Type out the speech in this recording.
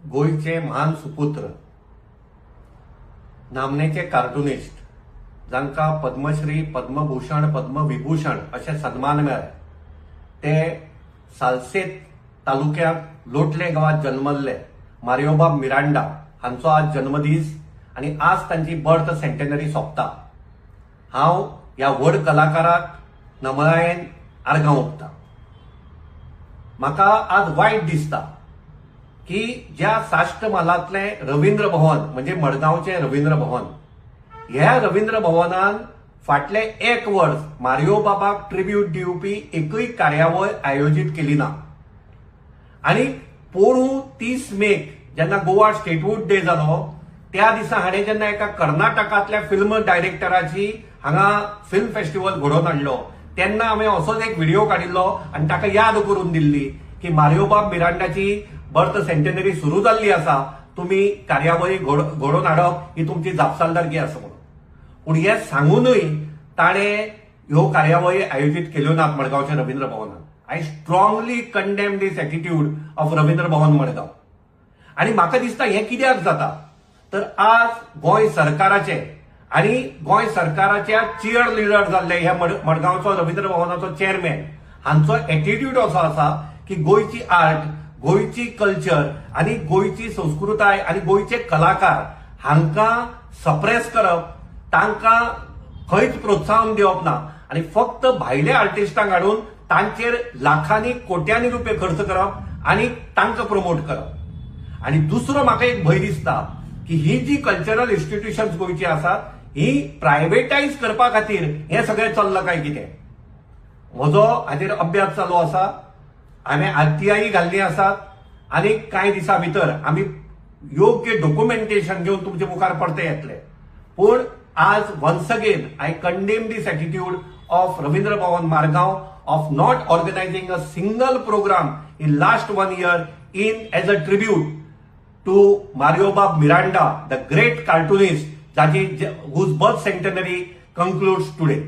गोयचे महान सुपुत्र नामनेचे कार्टुनिस्ट जांकां पद्मश्री, पद्मभूषण, पद्मविभूषण असे सन्मान मेळ्ळे ते सालसेत तालुक्यात लोटले गावात जन्मल्ले मारियोबाब मिरांडा हांचो आज जन्मदीस आणि आज तांची बर्थ सेंटेनरी सोंपता। हांव ह्या व्हड कलाकाराक नमळायेन आर्गां ओंपता। म्हाका आज वायट दिसता की ज्या साश्ट म्हालांतले रवींद्र भवन म्हणजे मडगांवचे रवींद्र भवन ह्या रवींद्र भवनान फाटले एक वर्स मारियो बाबाक ट्रिब्यूट दिवपी एकूय कार्यावळ आयोजीत केली ना। आणि पोरू 30 मेक जेन्ना गोवा स्टेटवूड डे जालो त्या दिसा हाणें जेन्ना एका कर्नाटकांतल्या फिल्म डायरेक्टराची हांगा फिल्म फेस्टिवल घडोवन हाडलो तेन्ना हांवें असोच एक व्हिडिओ काडिल्लो आणि ताका याद करून दिल्ली की मारियोबाब मिरांडाची बर्थ सेंटेनरी सुरू जाल्ली आसा, तुम्ही कार्यावळी घडोवन हाडप ही तुमची जापसालदारकी आसा म्हणून। पूण हे सांगूनय ताणें ह्यो कार्यावळी आयोजीत केल्यो नात मडगांवच्या रवींद्र भवनात। I strongly condemn this attitude of Ravindra Bhavan Madgaon. आणि म्हाका दिसता हे कित्याक जाता तर आज गोंय सरकाराचे आणि गोंय सरकाराच्या चियर लिडर जाल्ले ह्या मडगांवचो रवींद्र भवनाचो चेअरमॅन हांचो एटिट्यूड असो आसा की गोंयची आर्ट, गोंयची कल्चर आणि गोंयची संस्कृताय आणि गोंयचे कलाकार हांकां सप्रेस करप, तांकां खंयच प्रोत्साहन दिवप ना आणि फक्त भायले आर्टिस्टांक हाडून तांचेर लाखांनी कोट्यांनी रुपये खर्च करप आणि तांकां प्रमोट करप। आणि दुसरो म्हाका एक भंय दिसता की ही जी कल्चरल इन्स्टिट्यूशन्स गोंयची आसात ही प्रायव्हेटायज करपा खातीर हे सगळें चल्लां काय कितें। म्हजो हाचेर अभ्यास चालू आसा, हांवें आरटीआय घाल्ली आसात आणि कांय दिसां भितर आमी योग्य डॉक्युमेंटेशन घेवन तुमचे मुखार परते येतले। पूण आज once again I condemn this attitude of Ravindra Bhavan Margao of not organizing a single program in last 1 year as a tribute to Mariobab Miranda, the great cartoonist whose birth centenary concludes today.